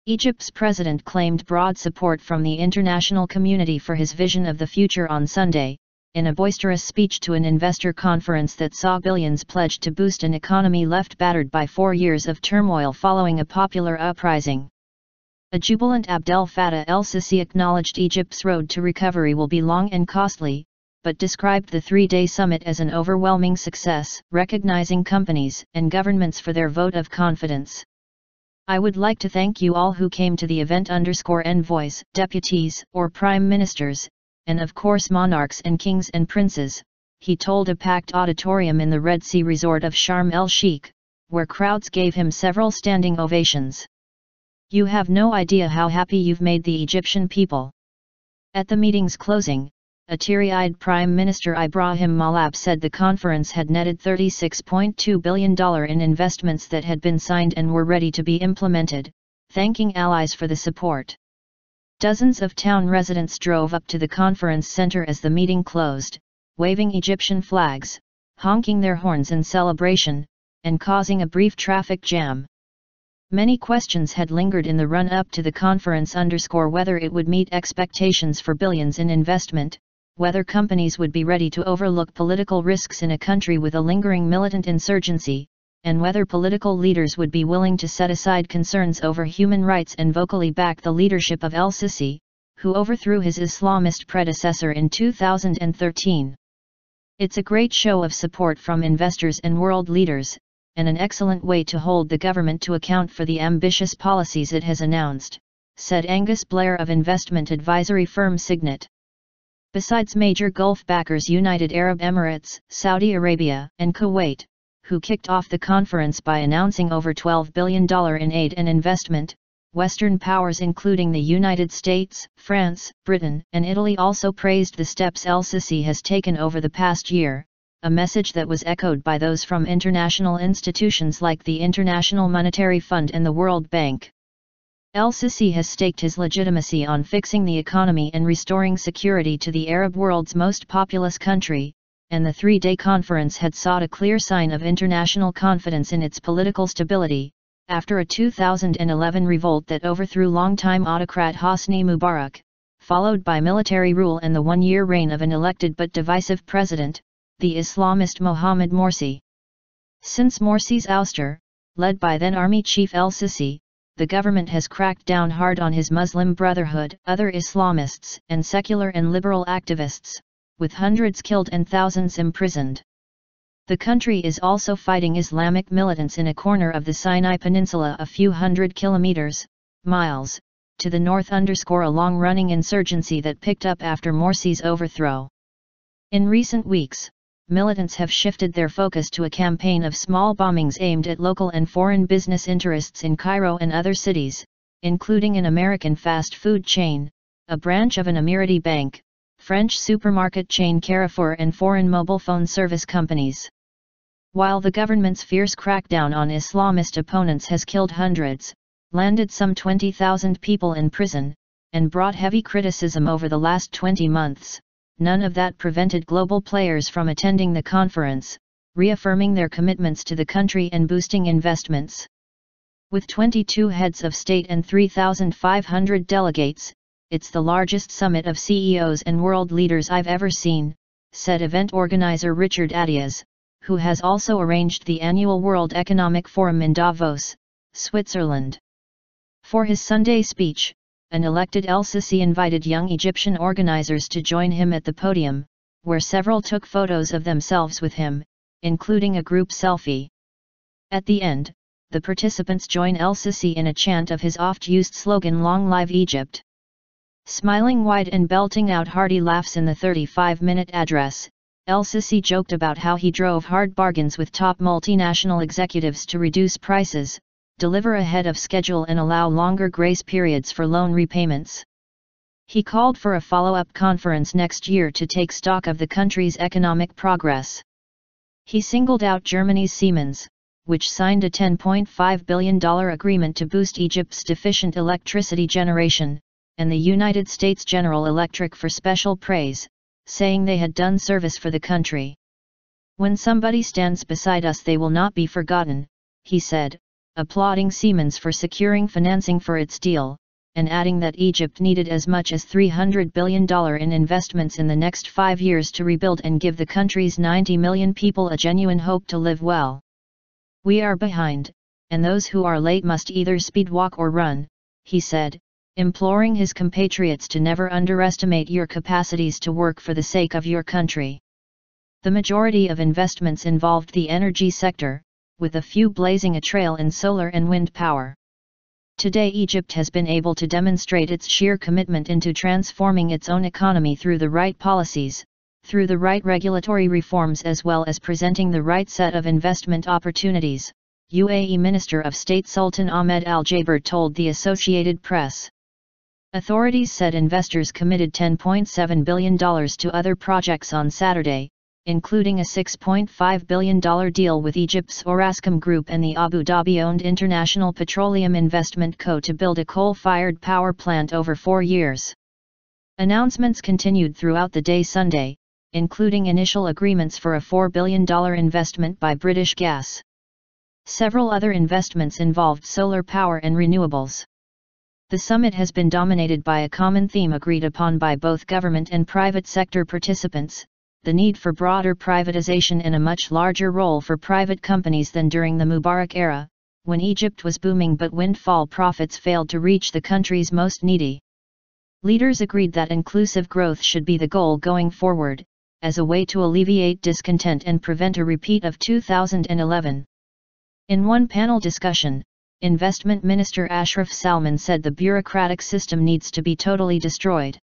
Egypt's president claimed broad support from the international community for his vision of the future on Sunday, in a boisterous speech to an investor conference that saw billions pledged to boost an economy left battered by 4 years of turmoil following a popular uprising. A jubilant Abdel-Fattah el-Sissi acknowledged Egypt's road to recovery will be long and costly, but described the 3-day summit as an overwhelming success, recognizing companies and governments for their vote of confidence. "I would like to thank you all who came to the event envoys, deputies, or prime ministers, and of course monarchs and kings and princes," he told a packed auditorium in the Red Sea resort of Sharm el-Sheikh, where crowds gave him several standing ovations. "You have no idea how happy you've made the Egyptian people." At the meeting's closing, a teary-eyed Prime Minister Ibrahim Malab said the conference had netted $36.2 billion in investments that had been signed and were ready to be implemented, thanking allies for the support. Dozens of town residents drove up to the conference center as the meeting closed, waving Egyptian flags, honking their horns in celebration, and causing a brief traffic jam. Many questions had lingered in the run-up to the conference whether it would meet expectations for billions in investment, whether companies would be ready to overlook political risks in a country with a lingering militant insurgency, and whether political leaders would be willing to set aside concerns over human rights and vocally back the leadership of el-Sissi, who overthrew his Islamist predecessor in 2013. "It's a great show of support from investors and world leaders, and an excellent way to hold the government to account for the ambitious policies it has announced," said Angus Blair of investment advisory firm Signet. Besides major Gulf backers United Arab Emirates, Saudi Arabia, and Kuwait, who kicked off the conference by announcing over $12 billion in aid and investment, Western powers including the United States, France, Britain, and Italy also praised the steps el-Sissi has taken over the past year, a message that was echoed by those from international institutions like the International Monetary Fund and the World Bank. El-Sissi has staked his legitimacy on fixing the economy and restoring security to the Arab world's most populous country, and the 3-day conference had sought a clear sign of international confidence in its political stability, after a 2011 revolt that overthrew longtime autocrat Hosni Mubarak, followed by military rule and the 1-year reign of an elected but divisive president, the Islamist Mohamed Morsi. Since Morsi's ouster, led by then Army Chief el-Sissi, the government has cracked down hard on his Muslim Brotherhood, other Islamists, and secular and liberal activists, with hundreds killed and thousands imprisoned. The country is also fighting Islamic militants in a corner of the Sinai Peninsula a few hundred miles, to the north. A long-running insurgency that picked up after Morsi's overthrow. In recent weeks, militants have shifted their focus to a campaign of small bombings aimed at local and foreign business interests in Cairo and other cities, including an American fast food chain, a branch of an Emirati bank, French supermarket chain Carrefour, and foreign mobile phone service companies. While the government's fierce crackdown on Islamist opponents has killed hundreds, landed some 20,000 people in prison, and brought heavy criticism over the last 20 months, none of that prevented global players from attending the conference, reaffirming their commitments to the country and boosting investments. With 22 heads of state and 3,500 delegates, it's the largest summit of CEOs and world leaders I've ever seen, said event organizer Richard Attias, who has also arranged the annual World Economic Forum in Davos, Switzerland. For his Sunday speech, an elected el-Sissi invited young Egyptian organizers to join him at the podium, where several took photos of themselves with him, including a group selfie. At the end, the participants join el-Sissi in a chant of his oft-used slogan "Long Live Egypt." Smiling wide and belting out hearty laughs in the 35-minute address, el-Sissi joked about how he drove hard bargains with top multinational executives to reduce prices, deliver ahead of schedule, and allow longer grace periods for loan repayments. He called for a follow-up conference next year to take stock of the country's economic progress. He singled out Germany's Siemens, which signed a $10.5 billion agreement to boost Egypt's deficient electricity generation, and the United States General Electric for special praise, saying they had done service for the country. "When somebody stands beside us, they will not be forgotten," he said, applauding Siemens for securing financing for its deal, and adding that Egypt needed as much as $300 billion in investments in the next 5 years to rebuild and give the country's 90 million people a genuine hope to live well. "We are behind, and those who are late must either speed walk or run," he said, imploring his compatriots to never underestimate your capacities to work for the sake of your country. The majority of investments involved the energy sector, with a few blazing a trail in solar and wind power. Today Egypt has been able to demonstrate its sheer commitment into transforming its own economy through the right policies, through the right regulatory reforms as well as presenting the right set of investment opportunities, UAE Minister of State Sultan Ahmed Al-Jaber told the Associated Press. Authorities said investors committed $10.7 billion to other projects on Saturday, including a $6.5 billion deal with Egypt's Orascom Group and the Abu Dhabi-owned International Petroleum Investment Co. to build a coal-fired power plant over 4 years. Announcements continued throughout the day Sunday, including initial agreements for a $4 billion investment by British Gas. Several other investments involved solar power and renewables. The summit has been dominated by a common theme agreed upon by both government and private sector participants: the need for broader privatization and a much larger role for private companies than during the Mubarak era, when Egypt was booming but windfall profits failed to reach the country's most needy. Leaders agreed that inclusive growth should be the goal going forward, as a way to alleviate discontent and prevent a repeat of 2011. In one panel discussion, Investment Minister Ashraf Salman said the bureaucratic system needs to be totally destroyed.